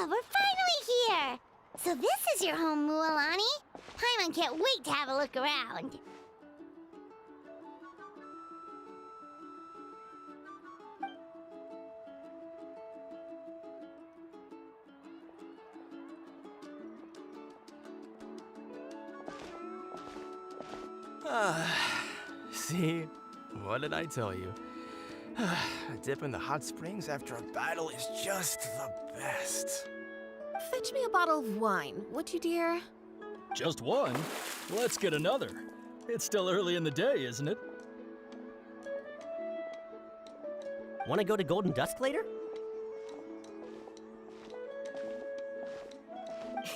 We're finally here! So this is your home, Mualani? Paimon can't wait to have a look around. See? What did I tell you? A dip in the hot springs after a battle is just the best. Fetch me a bottle of wine, would you, dear? Just one? Let's get another. It's still early in the day, isn't it? Want to go to Golden Dusk later?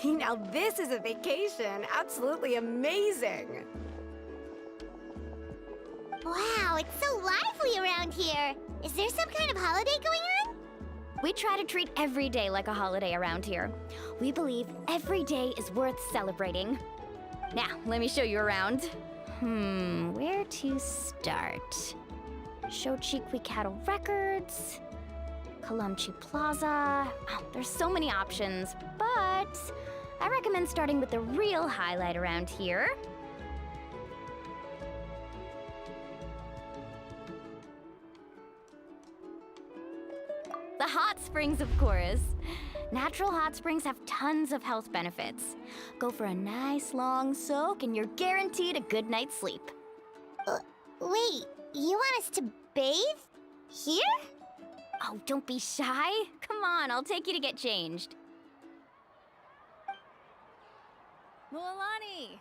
Now this is a vacation. Absolutely amazing. Wow, it's so lively around here. Is there some kind of holiday going on? We try to treat every day like a holiday around here. We believe every day is worth celebrating. Now, let me show you around. Where to start? Shochiqui Cattle Records, Kalamchi Plaza. Oh, there's so many options, but I recommend starting with the real highlight around here. The hot springs, of course. Natural hot springs have tons of health benefits. Go for a nice long soak and you're guaranteed a good night's sleep. Wait, you want us to bathe? Here? Oh, don't be shy. Come on, I'll take you to get changed. Mualani!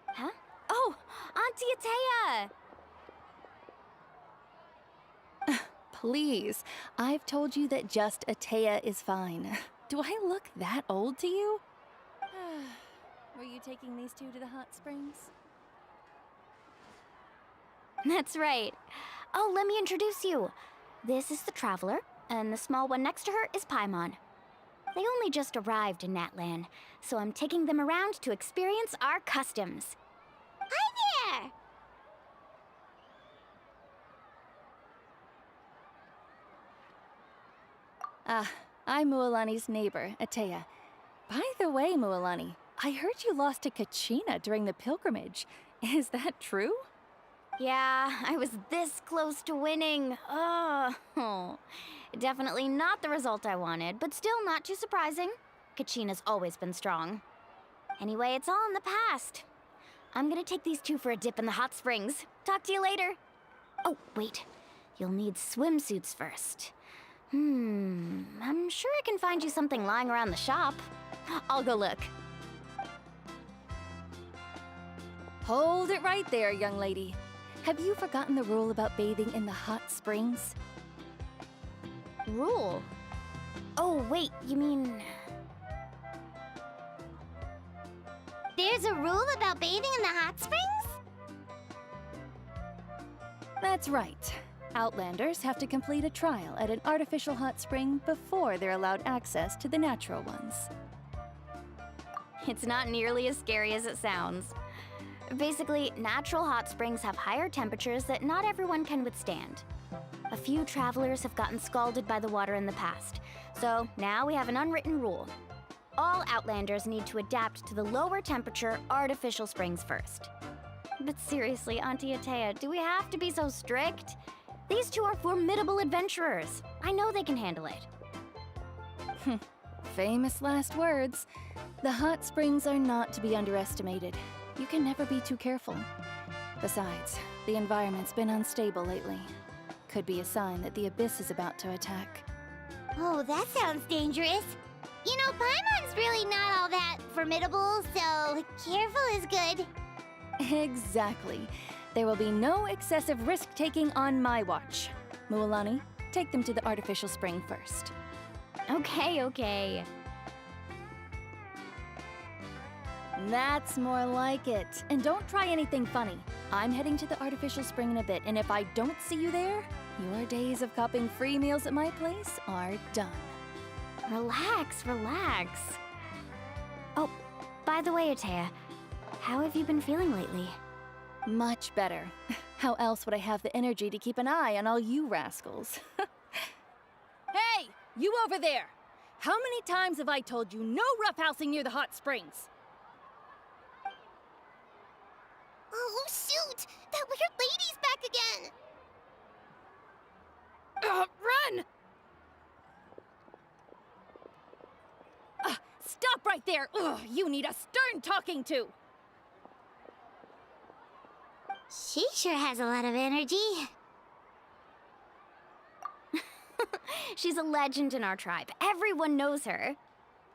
Huh? Oh, Auntie Atea! Please, I've told you that just Atea is fine. Do I look that old to you? Were you taking these two to the hot springs? That's right. Oh, let me introduce you. This is the Traveler, and the small one next to her is Paimon. They only just arrived in Natlan, so I'm taking them around to experience our customs. Hi there! I'm Mualani's neighbor, Atea. By the way, Mualani, I heard you lost to Kachina during the pilgrimage. Is that true? Yeah, I was this close to winning. Oh, definitely not the result I wanted, but still not too surprising. Kachina's always been strong. Anyway, it's all in the past. I'm gonna take these two for a dip in the hot springs. Talk to you later. Oh, wait. You'll need swimsuits first. I'm sure I can find you something lying around the shop. I'll go look. Hold it right there, young lady. Have you forgotten the rule about bathing in the hot springs? Rule? Oh, wait, you mean... There's a rule about bathing in the hot springs? That's right. Outlanders have to complete a trial at an artificial hot spring before they're allowed access to the natural ones. It's not nearly as scary as it sounds. Basically, natural hot springs have higher temperatures that not everyone can withstand. A few travelers have gotten scalded by the water in the past, so now we have an unwritten rule. All Outlanders need to adapt to the lower temperature artificial springs first. But seriously, Auntie Atea, do we have to be so strict? These two are formidable adventurers. I know they can handle it. Famous last words. The hot springs are not to be underestimated. You can never be too careful. Besides, the environment's been unstable lately. Could be a sign that the Abyss is about to attack. Oh, that sounds dangerous. You know, Paimon's really not all that formidable, so careful is good. Exactly. There will be no excessive risk-taking on my watch. Mualani, take them to the artificial spring first. Okay. That's more like it. And don't try anything funny. I'm heading to the artificial spring in a bit, and if I don't see you there, your days of copping free meals at my place are done. Relax. Oh, by the way, Atea, how have you been feeling lately? Much better. How else would I have the energy to keep an eye on all you rascals? Hey, you over there! How many times have I told you no roughhousing near the hot springs? Oh, shoot! That weird lady's back again! Run! Stop right there! Ugh, you need a stern talking to! She sure has a lot of energy. She's a legend in our tribe. Everyone knows her.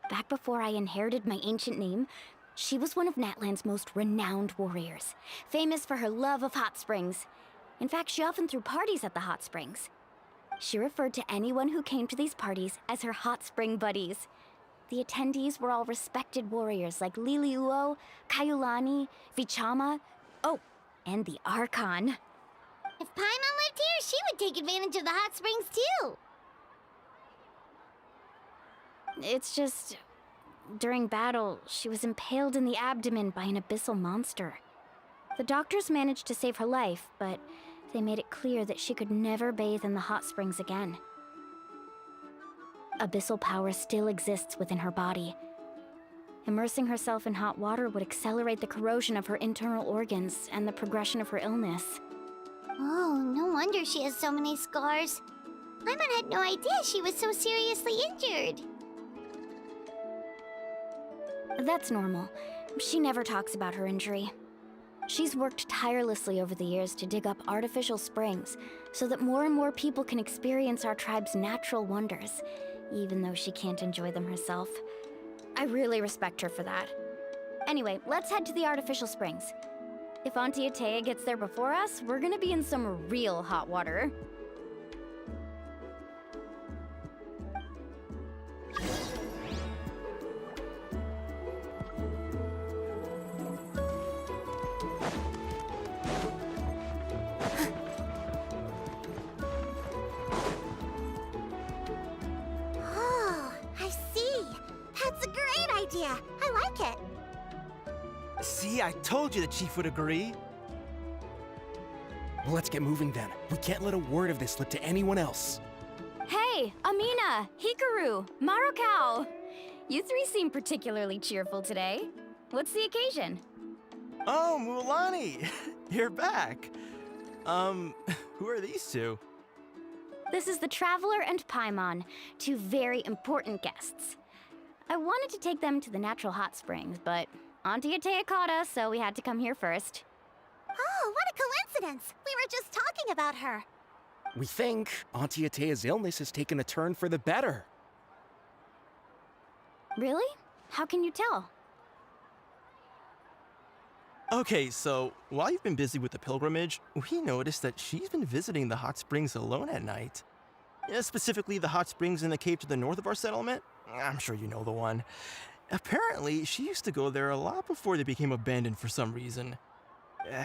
Back before I inherited my ancient name, she was one of Natlan's most renowned warriors, famous for her love of hot springs. In fact, she often threw parties at the hot springs. She referred to anyone who came to these parties as her hot spring buddies. The attendees were all respected warriors like Liliuo, Kaiulani, Vichama, oh, and the Archon. If Paimon lived here, she would take advantage of the hot springs too. It's just, during battle, she was impaled in the abdomen by an abyssal monster. The doctors managed to save her life, but they made it clear that she could never bathe in the hot springs again. Abyssal power still exists within her body. Immersing herself in hot water would accelerate the corrosion of her internal organs and the progression of her illness. Oh, no wonder she has so many scars. Paimon had no idea she was so seriously injured. That's normal. She never talks about her injury. She's worked tirelessly over the years to dig up artificial springs so that more and more people can experience our tribe's natural wonders, even though she can't enjoy them herself. I really respect her for that. Anyway, let's head to the artificial springs. If Auntie Atea gets there before us, we're gonna be in some real hot water. Oh, I see. That's a great idea. I like it. See, I told you the chief would agree. Well, let's get moving then. We can't let a word of this slip to anyone else. Hey, Amina, Hikaru, Marukao! You three seem particularly cheerful today. What's the occasion? Oh, Mulani, you're back. Who are these two? This is the Traveler and Paimon, two very important guests. I wanted to take them to the natural hot springs, but Auntie Atea caught us, so we had to come here first. Oh, what a coincidence. We were just talking about her. We think Auntie Atea's illness has taken a turn for the better. Really? How can you tell? Okay, so while you've been busy with the pilgrimage, we noticed that she's been visiting the hot springs alone at night. Specifically, the hot springs in the cave to the north of our settlement. I'm sure you know the one. Apparently, she used to go there a lot before they became abandoned for some reason.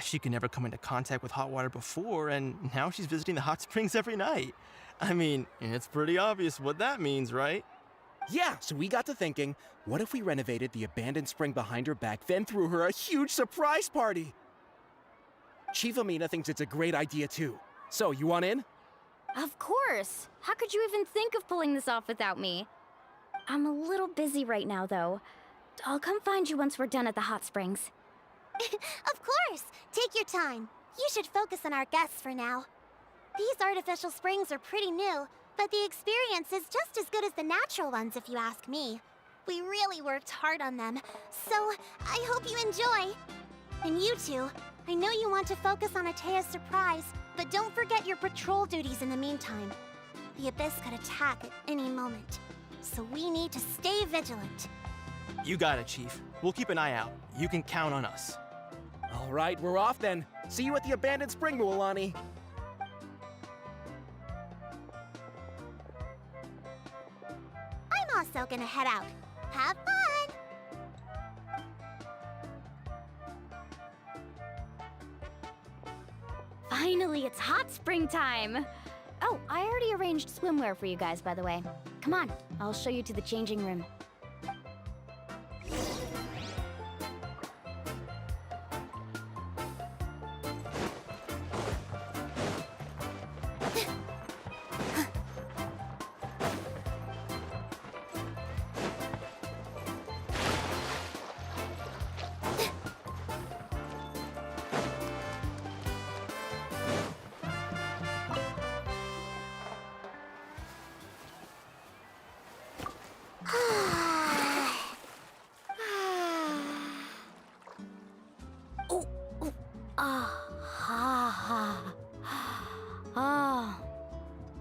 She could never come into contact with hot water before, and now she's visiting the hot springs every night. I mean, it's pretty obvious what that means, right? Yeah, so we got to thinking, what if we renovated the abandoned spring behind her back, then threw her a huge surprise party? Chief Amina thinks it's a great idea too. So, you want in? Of course! How could you even think of pulling this off without me? I'm a little busy right now, though. I'll come find you once we're done at the hot springs. Of course. Take your time. You should focus on our guests for now. These artificial springs are pretty new, but the experience is just as good as the natural ones if you ask me. We really worked hard on them, so I hope you enjoy. And you two, I know you want to focus on Atea's surprise, but don't forget your patrol duties in the meantime. The Abyss could attack at any moment, so we need to stay vigilant. You got it, Chief. We'll keep an eye out. You can count on us. All right, we're off then. See you at the abandoned spring, Mulani. I'm also gonna head out. Have fun! Finally, it's hot spring time! Oh, I already arranged swimwear for you guys, by the way. Come on, I'll show you to the changing room.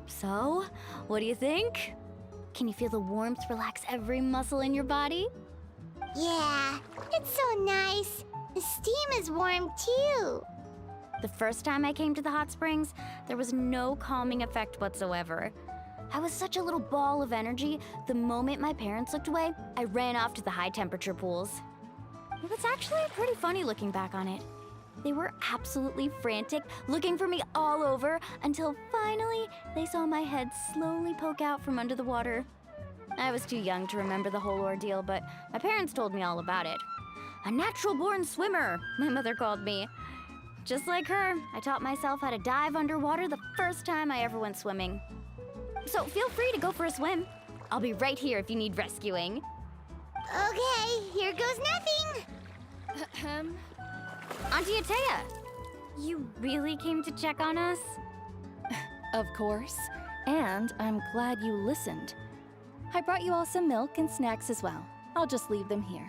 So, what do you think? Can you feel the warmth relax every muscle in your body? Yeah, it's so nice. The steam is warm too. The first time I came to the hot springs, there was no calming effect whatsoever. I was such a little ball of energy, the moment my parents looked away, I ran off to the high-temperature pools. It was actually pretty funny looking back on it. They were absolutely frantic, looking for me all over, until finally they saw my head slowly poke out from under the water. I was too young to remember the whole ordeal, but my parents told me all about it. A natural-born swimmer, my mother called me. Just like her, I taught myself how to dive underwater the first time I ever went swimming. So feel free to go for a swim. I'll be right here if you need rescuing. Okay, here goes nothing. Auntie Atea, you really came to check on us? Of course. And I'm glad you listened. I brought you all some milk and snacks as well. I'll just leave them here.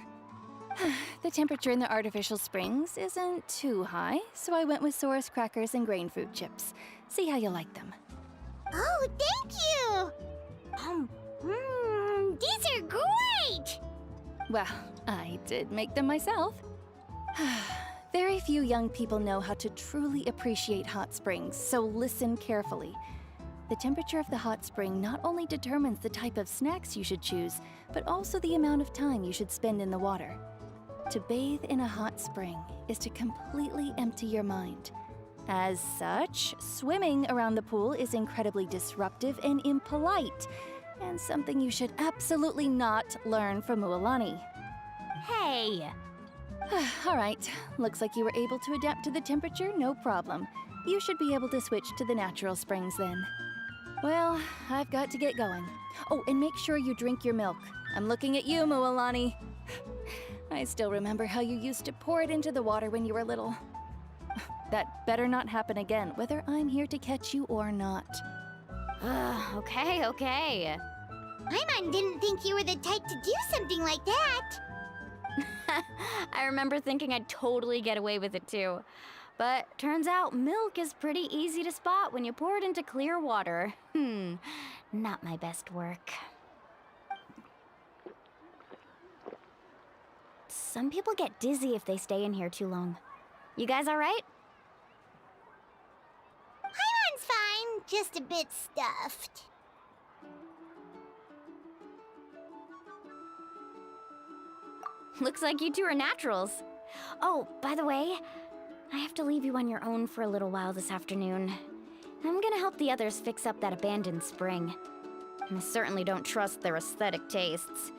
The temperature in the artificial springs isn't too high, so I went with Saurus crackers and grain food chips. See how you like them. Oh, thank you. These are great. Well, I did make them myself. Very few young people know how to truly appreciate hot springs, so listen carefully. The temperature of the hot spring not only determines the type of snacks you should choose, but also the amount of time you should spend in the water. To bathe in a hot spring is to completely empty your mind. As such, swimming around the pool is incredibly disruptive and impolite, and something you should absolutely not learn from Mualani. Hey! All right, looks like you were able to adapt to the temperature, no problem. You should be able to switch to the natural springs then. Well, I've got to get going. Oh, and make sure you drink your milk. I'm looking at you, Mualani. I still remember how you used to pour it into the water when you were little. That better not happen again, whether I'm here to catch you or not. Okay. Paimon didn't think you were the type to do something like that. I remember thinking I'd totally get away with it too. But turns out milk is pretty easy to spot when you pour it into clear water. Not my best work. Some people get dizzy if they stay in here too long. You guys all right? Paimon's fine, just a bit stuffed. Looks like you two are naturals. Oh, by the way, I have to leave you on your own for a little while this afternoon. I'm gonna help the others fix up that abandoned spring. I certainly don't trust their aesthetic tastes.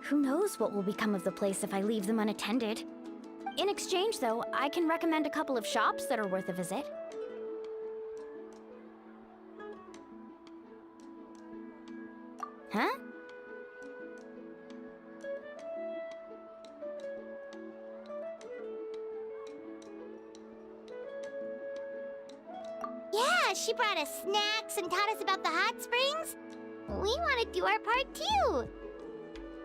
Who knows what will become of the place if I leave them unattended? In exchange, though, I can recommend a couple of shops that are worth a visit. Huh? Yeah, she brought us snacks and taught us about the hot springs. We want to do our part too.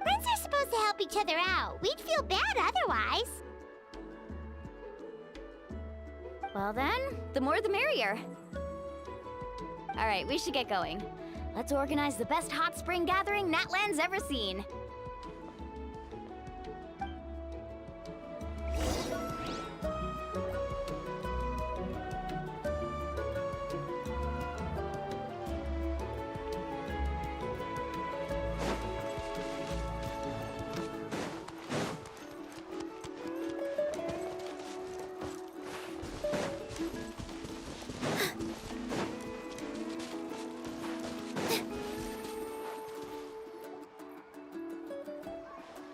Friends are supposed to help each other out. We'd feel bad otherwise. Well then, the more the merrier. All right, we should get going. Let's organize the best hot spring gathering Natland's ever seen.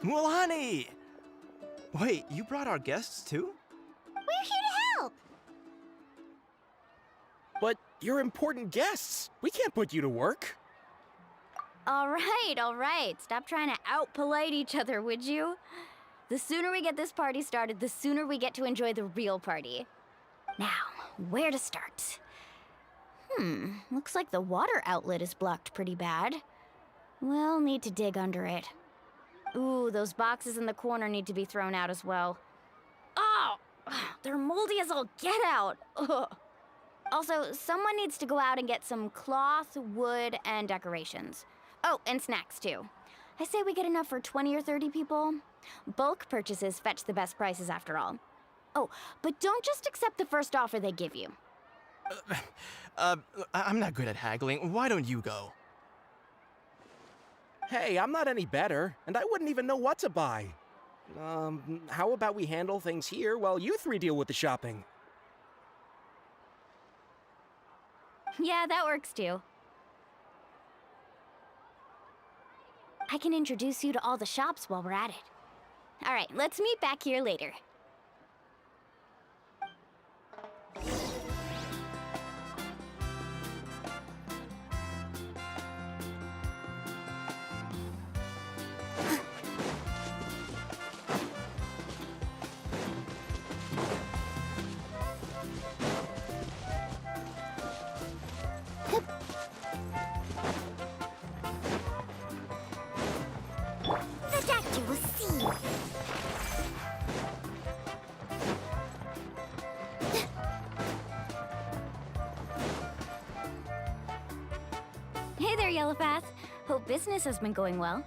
Mualani! Wait, you brought our guests too? We're here to help. But you're important guests. We can't put you to work. All right. Stop trying to out-polite each other, would you? The sooner we get this party started, the sooner we get to enjoy the real party. Now, where to start? Looks like the water outlet is blocked pretty bad. We'll need to dig under it. Ooh, those boxes in the corner need to be thrown out as well. Oh, they're moldy as all get out. Ugh. Also, someone needs to go out and get some cloth, wood, and decorations. Oh, and snacks too. I say we get enough for 20 or 30 people. Bulk purchases fetch the best prices after all. Oh, but don't just accept the first offer they give you. I'm not good at haggling. Why don't you go? Hey, I'm not any better, and I wouldn't even know what to buy. How about we handle things here while you three deal with the shopping? Yeah, that works too. I can introduce you to all the shops while we're at it. All right, let's meet back here later. The doctor will see. Hey there, Yellowpath. Hope business has been going well.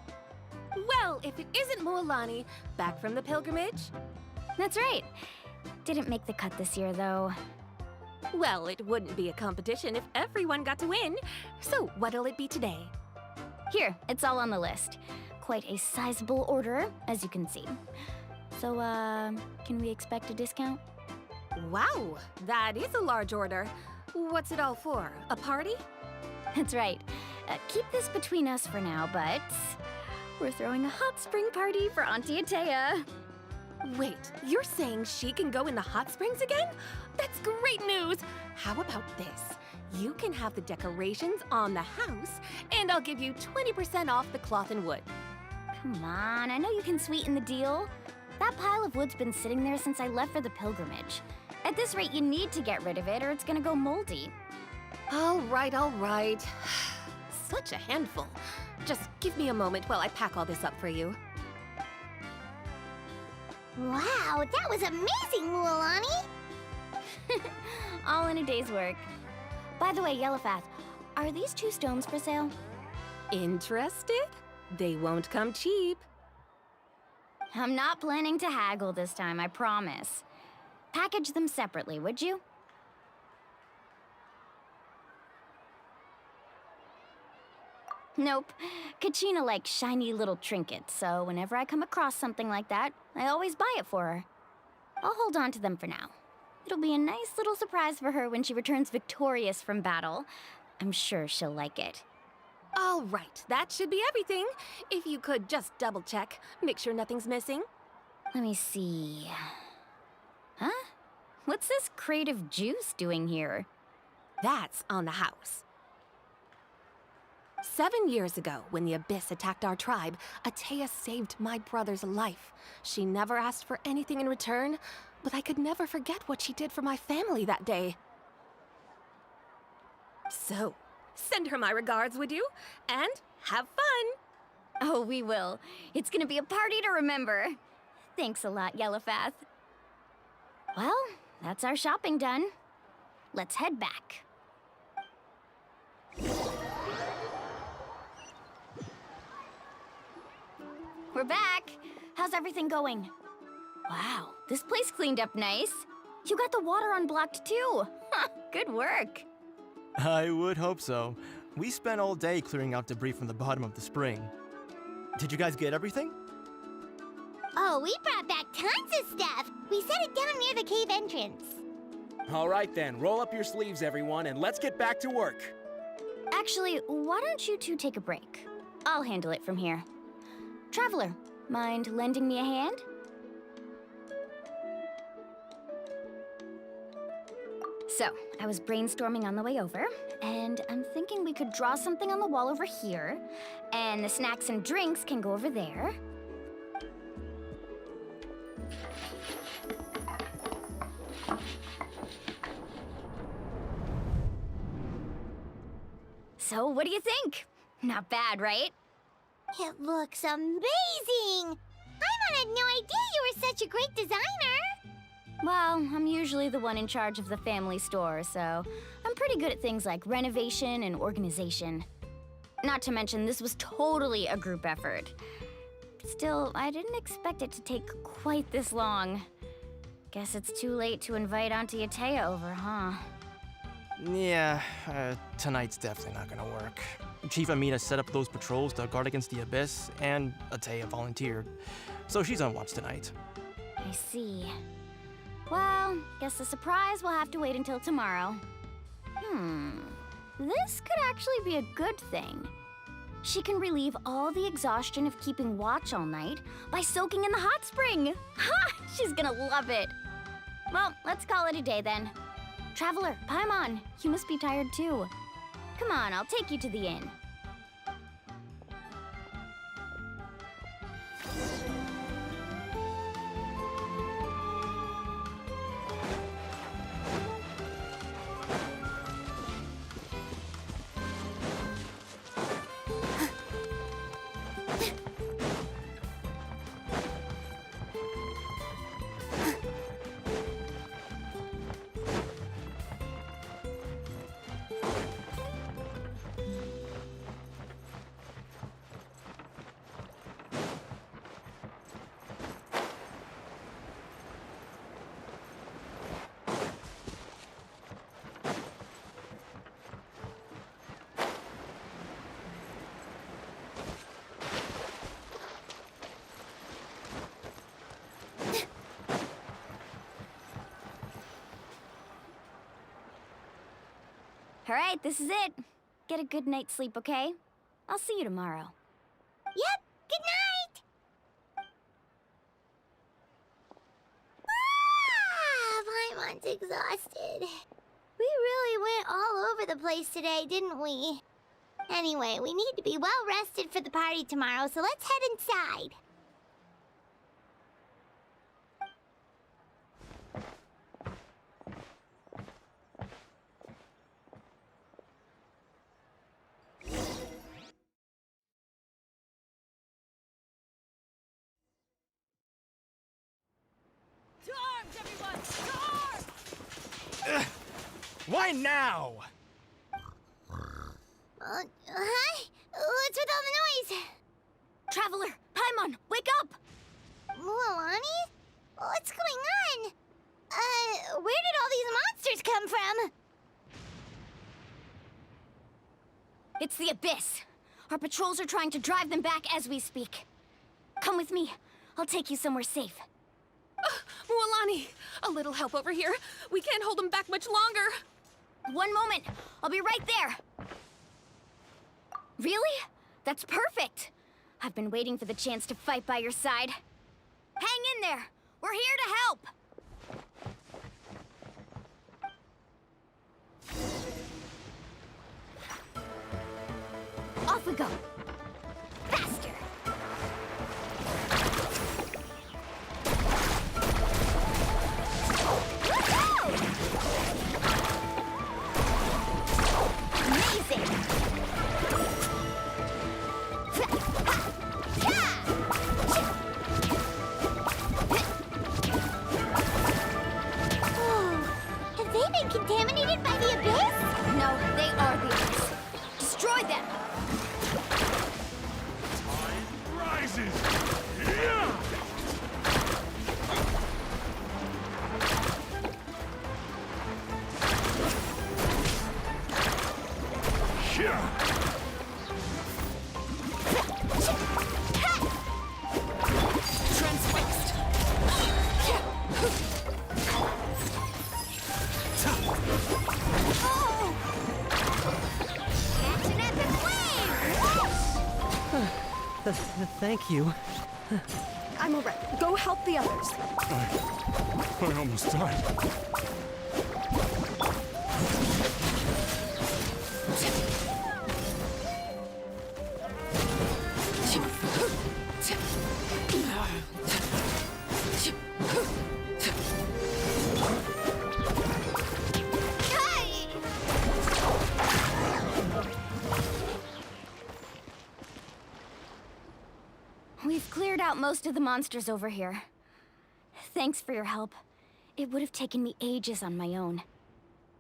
Well, if it isn't Mualani, back from the pilgrimage? That's right. Didn't make the cut this year, though. Well, it wouldn't be a competition if everyone got to win. So what'll it be today? Here, it's all on the list. Quite a sizable order, as you can see. So, can we expect a discount? Wow, that is a large order. What's it all for? A party? That's right. Keep this between us for now, but we're throwing a hot spring party for Auntie Atea. Wait, you're saying she can go in the hot springs again? That's great news! How about this? You can have the decorations on the house, and I'll give you 20% off the cloth and wood. Come on, I know you can sweeten the deal. That pile of wood's been sitting there since I left for the pilgrimage. At this rate, you need to get rid of it or it's gonna go moldy. All right, all right. Such a handful. Just give me a moment while I pack all this up for you. Wow, that was amazing, Mualani! All in a day's work. By the way, Yellowpath, are these 2 stones for sale? Interested? They won't come cheap. I'm not planning to haggle this time, I promise. Package them separately, would you? Nope. Kachina likes shiny little trinkets, so whenever I come across something like that, I always buy it for her. I'll hold on to them for now. It'll be a nice little surprise for her when she returns victorious from battle. I'm sure she'll like it. All right, that should be everything. If you could just double check, make sure nothing's missing. Let me see. Huh? What's this crate of juice doing here? That's on the house. 7 years ago, when the Abyss attacked our tribe, Atea saved my brother's life. She never asked for anything in return, but I could never forget what she did for my family that day. So, send her my regards, would you? And have fun! Oh, we will. It's gonna be a party to remember. Thanks a lot, Yellowpath. Well, that's our shopping done. Let's head back. We're back. How's everything going? Wow, this place cleaned up nice. You got the water unblocked too. Good work. I would hope so. We spent all day clearing out debris from the bottom of the spring. Did you guys get everything? Oh, we brought back tons of stuff! We set it down near the cave entrance. All right then, roll up your sleeves, everyone, and let's get back to work. Actually, why don't you two take a break? I'll handle it from here. Traveler, mind lending me a hand? So, I was brainstorming on the way over, and I'm thinking we could draw something on the wall over here, and the snacks and drinks can go over there. So, what do you think? Not bad, right? It looks amazing! I had no idea you were such a great designer! Well, I'm usually the one in charge of the family store, so I'm pretty good at things like renovation and organization. Not to mention, this was totally a group effort. Still, I didn't expect it to take quite this long. Guess it's too late to invite Auntie Atea over, huh? Yeah, tonight's definitely not gonna work. Chief Amina set up those patrols to guard against the Abyss, and Atea volunteered. So she's on watch tonight. I see. Well, guess the surprise will have to wait until tomorrow. This could actually be a good thing. She can relieve all the exhaustion of keeping watch all night by soaking in the hot spring. Ha! She's gonna love it. Well, let's call it a day then. Traveler, Paimon, you must be tired too. Come on, I'll take you to the inn. All right, this is it. Get a good night's sleep, okay? I'll see you tomorrow. Yep, good night! Paimon's exhausted. We really went all over the place today, didn't we? Anyway, we need to be well rested for the party tomorrow, so let's head inside. Why now? Huh? What's with all the noise? Traveler, Paimon, wake up! Mualani? What's going on? Where did all these monsters come from? It's the Abyss. Our patrols are trying to drive them back as we speak. Come with me. I'll take you somewhere safe. Mualani, a little help over here. We can't hold them back much longer. One moment. I'll be right there. Really? That's perfect. I've been waiting for the chance to fight by your side. Hang in there. We're here to help. Off we go. Faster. Amazing. Have they been contaminated by the Abyss? No, they are the Abyss. Destroy them. Rises! Yeah! Yeah! Transfixed. Catch an epic wave! Thank you. I'm all right. Go help the others. I almost died. We've cleared out most of the monsters over here. Thanks for your help. It would have taken me ages on my own.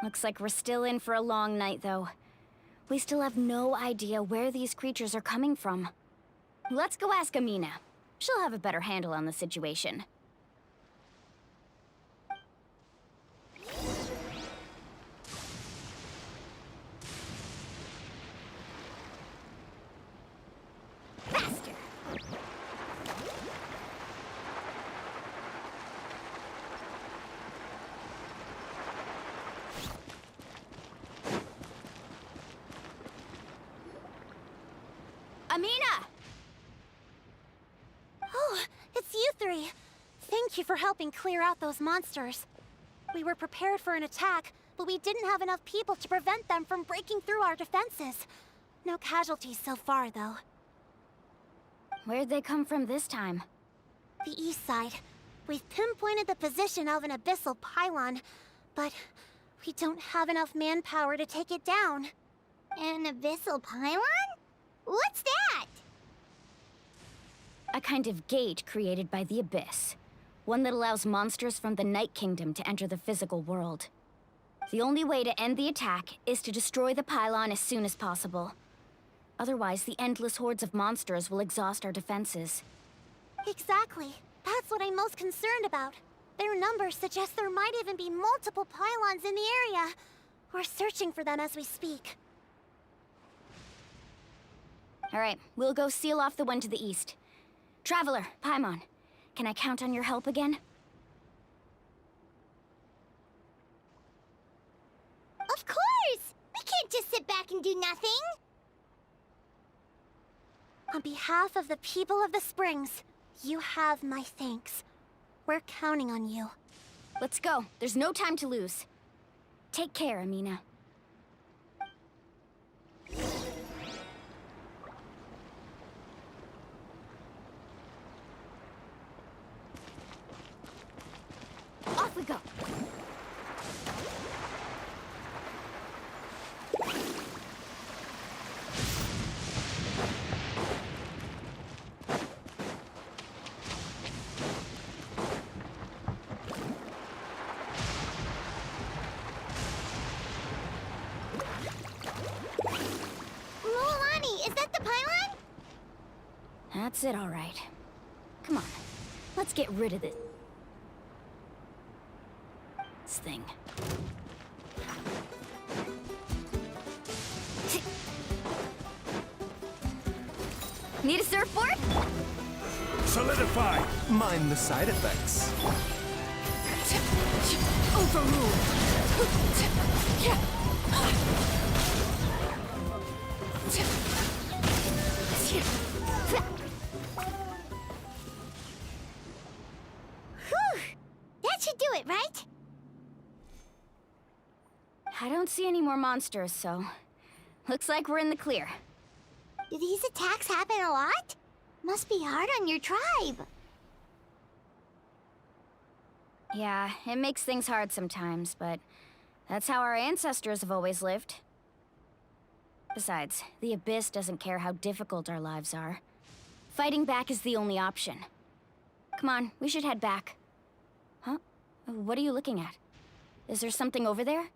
Looks like we're still in for a long night, though. We still have no idea where these creatures are coming from. Let's go ask Amina. She'll have a better handle on the situation. Thank you for helping clear out those monsters. We were prepared for an attack, but we didn't have enough people to prevent them from breaking through our defenses. No casualties so far, though. Where'd they come from this time? The east side. We've pinpointed the position of an abyssal pylon, but we don't have enough manpower to take it down. An abyssal pylon? What's that? A kind of gate created by the Abyss. One that allows monsters from the Night Kingdom to enter the physical world. The only way to end the attack is to destroy the pylon as soon as possible. Otherwise, the endless hordes of monsters will exhaust our defenses. Exactly. That's what I'm most concerned about. Their numbers suggest there might even be multiple pylons in the area. We're searching for them as we speak. All right, we'll go seal off the one to the east. Traveler, Paimon, can I count on your help again? Of course! We can't just sit back and do nothing! On behalf of the people of the Springs, you have my thanks. We're counting on you. Let's go. There's no time to lose. Take care, Amina. Off we go. Mualani, is that the pylon? That's it, all right. Come on. Let's get rid of this thing. Need a surfboard? Solidify! Mind the side effects. Whew! That should do it, right? I don't see any more monsters, so looks like we're in the clear. Do these attacks happen a lot? Must be hard on your tribe. Yeah, it makes things hard sometimes, but that's how our ancestors have always lived. Besides, the Abyss doesn't care how difficult our lives are. Fighting back is the only option. Come on, we should head back. Huh? What are you looking at? Is there something over there?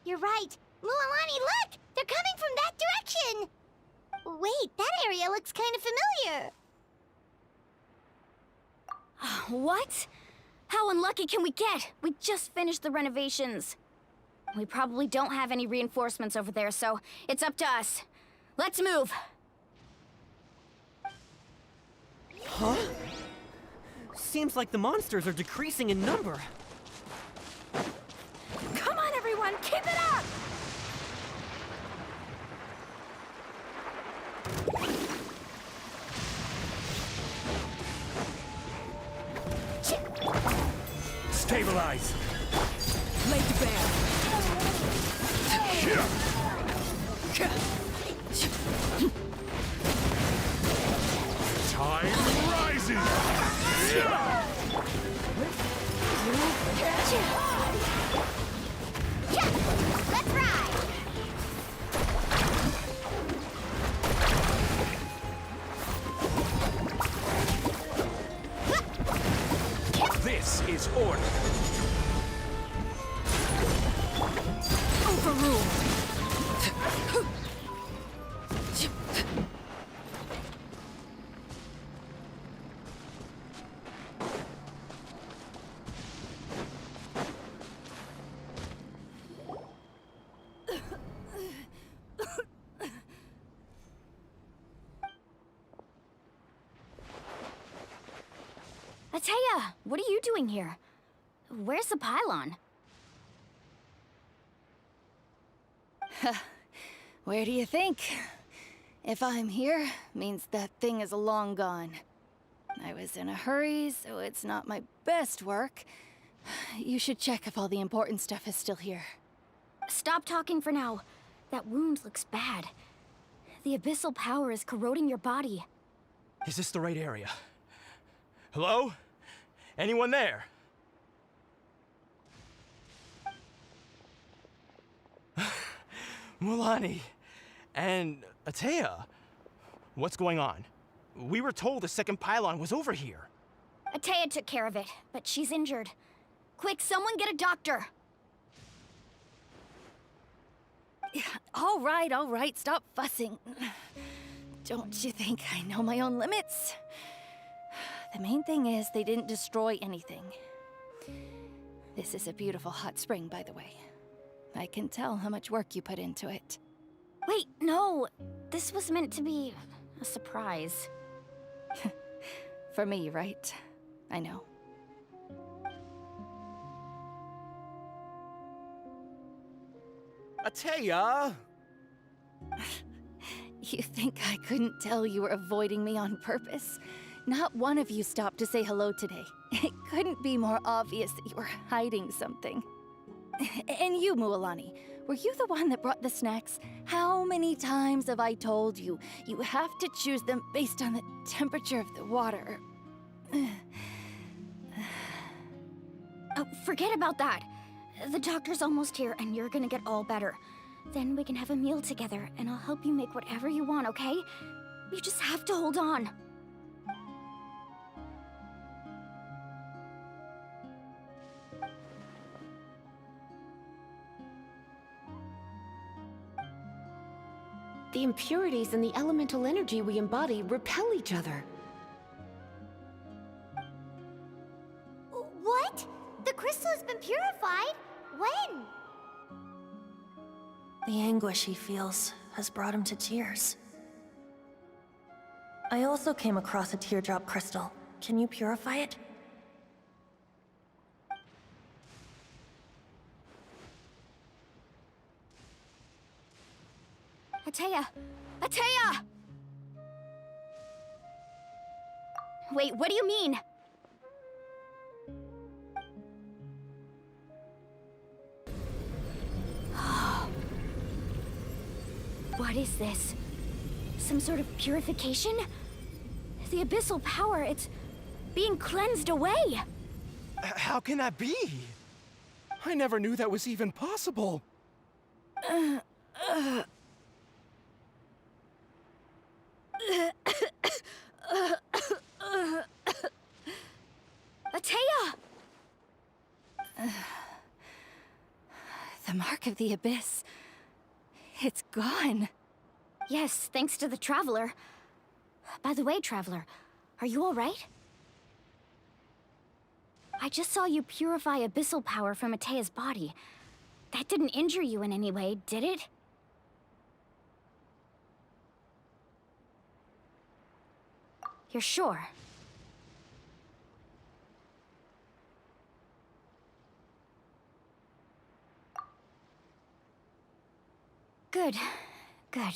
You're right. Mualani, look! They're coming from that direction! Wait, that area looks kind of familiar. What? How unlucky can we get? We just finished the renovations. We probably don't have any reinforcements over there, so it's up to us. Let's move! Huh? Seems like the monsters are decreasing in number. Come on, everyone, keep it up! Stabilize! Lay to bear. Time rises! Let's ride! This is order. Overruled. Ateya, what are you doing here? Where's the pylon? Where do you think? If I'm here, means that thing is long gone. I was in a hurry, so it's not my best work. You should check if all the important stuff is still here. Stop talking for now. That wound looks bad. The abyssal power is corroding your body. Is this the right area? Hello? Anyone there? Mulani and Atea, what's going on? We were told the second pylon was over here. Atea took care of it, but she's injured. Quick, someone get a doctor! All right, stop fussing. Don't you think I know my own limits? The main thing is they didn't destroy anything. This is a beautiful hot spring, by the way. I can tell how much work you put into it. Wait, no! This was meant to be a surprise. For me, right? I know. Atea! You think I couldn't tell you were avoiding me on purpose? Not one of you stopped to say hello today. It couldn't be more obvious that you were hiding something. And you, Mualani, were you the one that brought the snacks? How many times have I told you, you have to choose them based on the temperature of the water? Oh, forget about that. The doctor's almost here, and you're gonna get all better. Then we can have a meal together, and I'll help you make whatever you want, okay? You just have to hold on. The impurities and the elemental energy we embody repel each other. What? The crystal has been purified? When? The anguish he feels has brought him to tears. I also came across a teardrop crystal. Can you purify it? Atea! Atea! Wait, what do you mean? What is this? Some sort of purification? The abyssal power, it's being cleansed away! How can that be? I never knew that was even possible. Atea! The mark of the abyss. It's gone. Yes, thanks to the Traveler. By the way, Traveler, are you alright? I just saw you purify abyssal power from Atea's body. That didn't injure you in any way, did it? You're sure? Good. Good.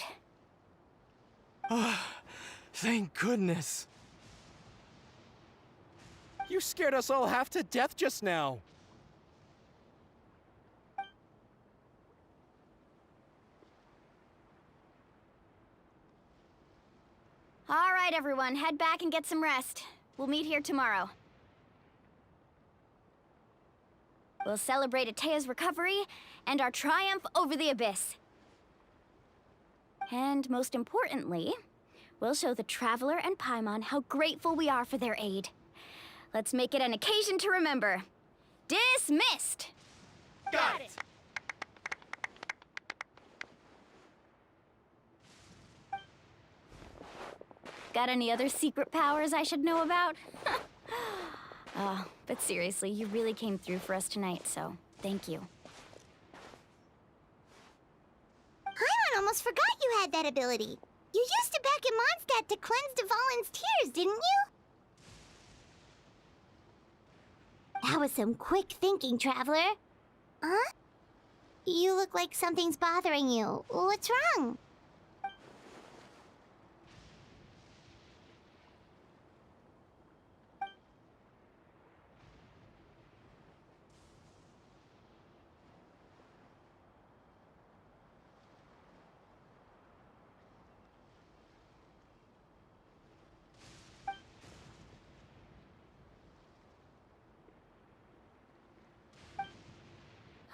Thank goodness. You scared us all half to death just now. All right, everyone, head back and get some rest. We'll meet here tomorrow. We'll celebrate Atea's recovery and our triumph over the abyss. And most importantly, we'll show the Traveler and Paimon how grateful we are for their aid. Let's make it an occasion to remember. Dismissed! Got it! Got any other secret powers I should know about? But seriously, you really came through for us tonight, so thank you. Paimon almost forgot you had that ability. You used it back in Mondstadt to cleanse Dvalin's tears, didn't you? That was some quick thinking, Traveler. Huh? You look like something's bothering you. What's wrong?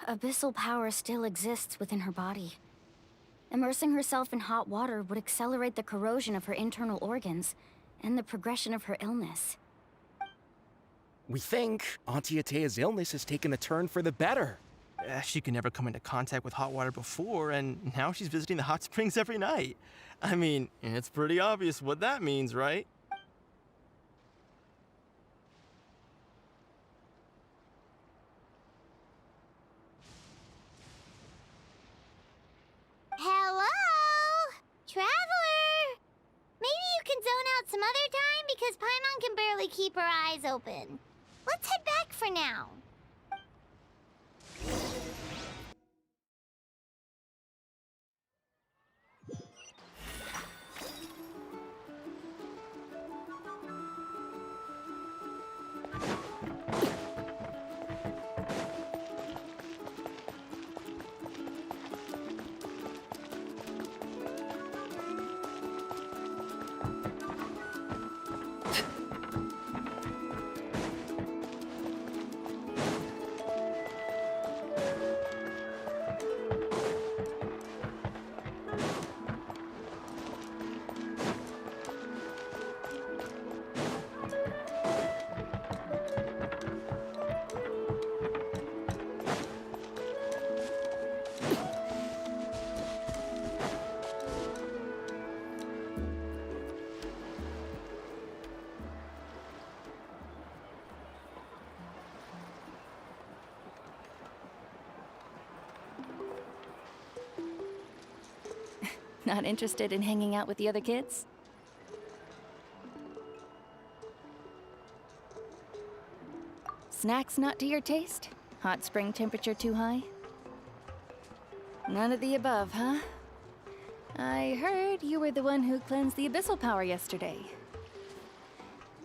abyssal power still exists within her body. Immersing herself in hot water would accelerate the corrosion of her internal organs and the progression of her illness. We think Auntie Atea's illness has taken a turn for the better. She could never come into contact with hot water before, and now she's visiting the hot springs every night. I mean, it's pretty obvious what that means, right? Hello? Traveler! Maybe you can zone out some other time because Paimon can barely keep her eyes open. Let's head back for now. Not interested in hanging out with the other kids? Snacks not to your taste? Hot spring temperature too high? None of the above, huh? I heard you were the one who cleansed the abyssal power yesterday.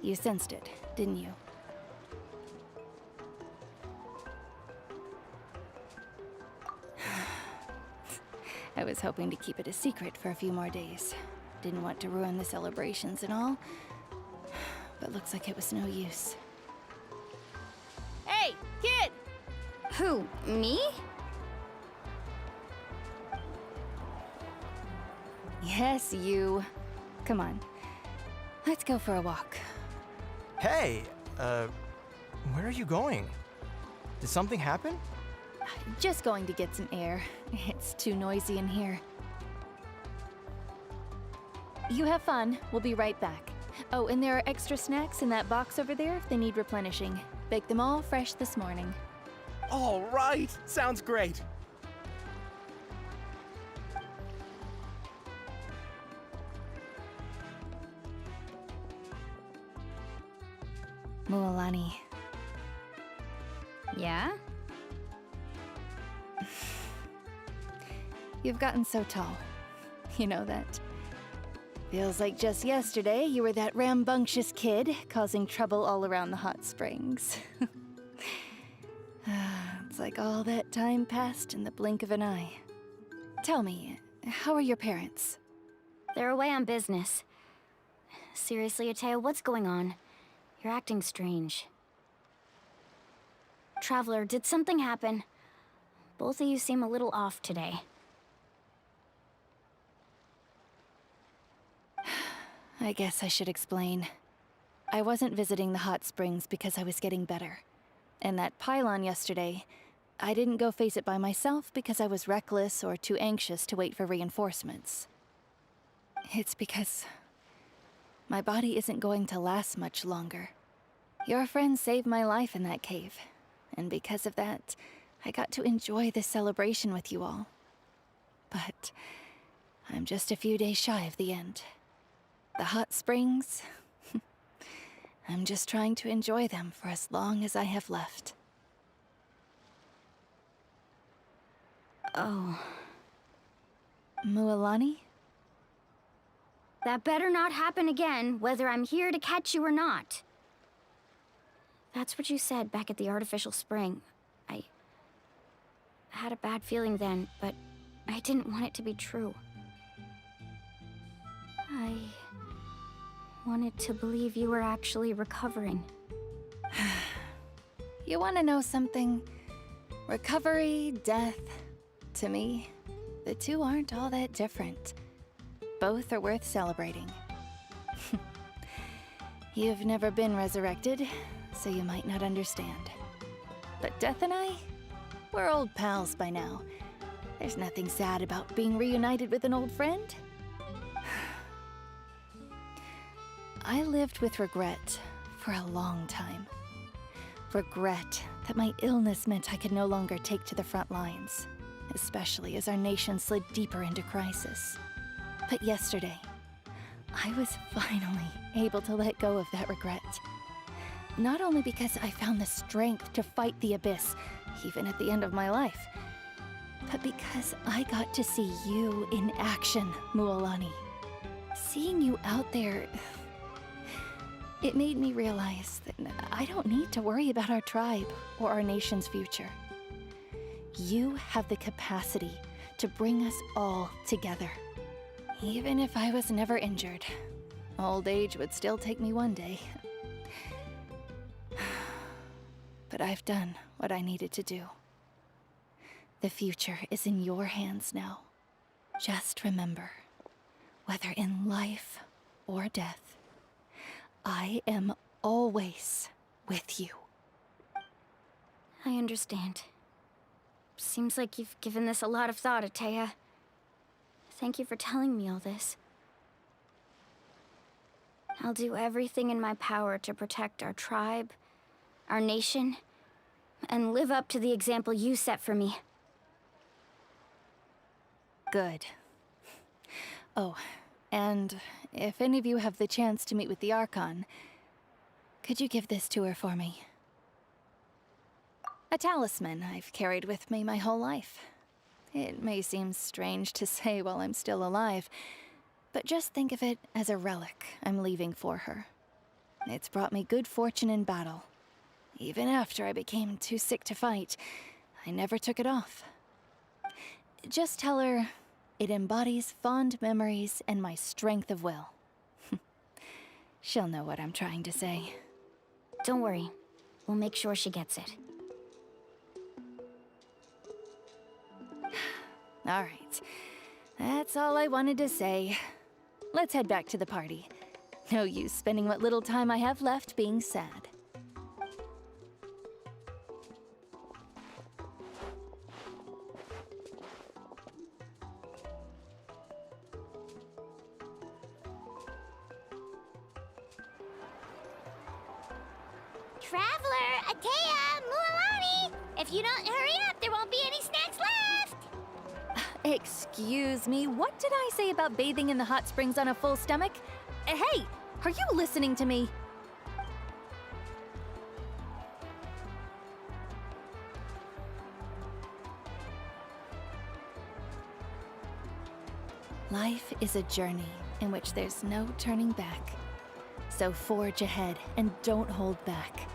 You sensed it, didn't you? I was hoping to keep it a secret for a few more days. Didn't want to ruin the celebrations and all, but looks like it was no use. Hey, kid! Who, me? Yes, you. Come on. Let's go for a walk. Hey, where are you going? Did something happen? Just going to get some air. It's too noisy in here. You have fun. We'll be right back. Oh, and there are extra snacks in that box over there if they need replenishing. Baked them all fresh this morning. All right, sounds great. Mualani. Yeah? You've gotten so tall. You know that. Feels like just yesterday you were that rambunctious kid causing trouble all around the hot springs. It's like all that time passed in the blink of an eye. Tell me, how are your parents? They're away on business. Seriously, Atea, what's going on? You're acting strange. Traveler, did something happen? Both of you seem a little off today. I guess I should explain. I wasn't visiting the hot springs because I was getting better. And that pylon yesterday, I didn't go face it by myself because I was reckless or too anxious to wait for reinforcements. It's because my body isn't going to last much longer. Your friend saved my life in that cave, and because of that, I got to enjoy this celebration with you all. But I'm just a few days shy of the end. The hot springs, I'm just trying to enjoy them for as long as I have left. Oh. Mualani? That better not happen again, whether I'm here to catch you or not. That's what you said back at the artificial spring. I had a bad feeling then, but I didn't want it to be true. I wanted to believe you were actually recovering. You want to know something? Recovery, death. To me, the two aren't all that different. Both are worth celebrating. You've never been resurrected, so you might not understand. But Death and I, we're old pals by now. There's nothing sad about being reunited with an old friend. I lived with regret for a long time. Regret that my illness meant I could no longer take to the front lines, especially as our nation slid deeper into crisis. But yesterday, I was finally able to let go of that regret. Not only because I found the strength to fight the abyss, even at the end of my life, but because I got to see you in action, Mualani. Seeing you out there, it made me realize that I don't need to worry about our tribe or our nation's future. You have the capacity to bring us all together. Even if I was never injured, old age would still take me one day. But I've done what I needed to do. The future is in your hands now. Just remember, whether in life or death, I am always with you. I understand. Seems like you've given this a lot of thought, Atea. Thank you for telling me all this. I'll do everything in my power to protect our tribe, our nation, and live up to the example you set for me. Good. Oh, and if any of you have the chance to meet with the Archon, could you give this to her for me? A talisman I've carried with me my whole life. It may seem strange to say while I'm still alive, but just think of it as a relic I'm leaving for her. It's brought me good fortune in battle. Even after I became too sick to fight, I never took it off. Just tell her it embodies fond memories and my strength of will. She'll know what I'm trying to say. Don't worry. We'll make sure she gets it. All right. That's all I wanted to say. Let's head back to the party. No use spending what little time I have left being sad. Traveler, Atea, Mualani! If you don't hurry up, there won't be any snacks left! Excuse me, what did I say about bathing in the hot springs on a full stomach? Hey, are you listening to me? Life is a journey in which there's no turning back. So forge ahead and don't hold back.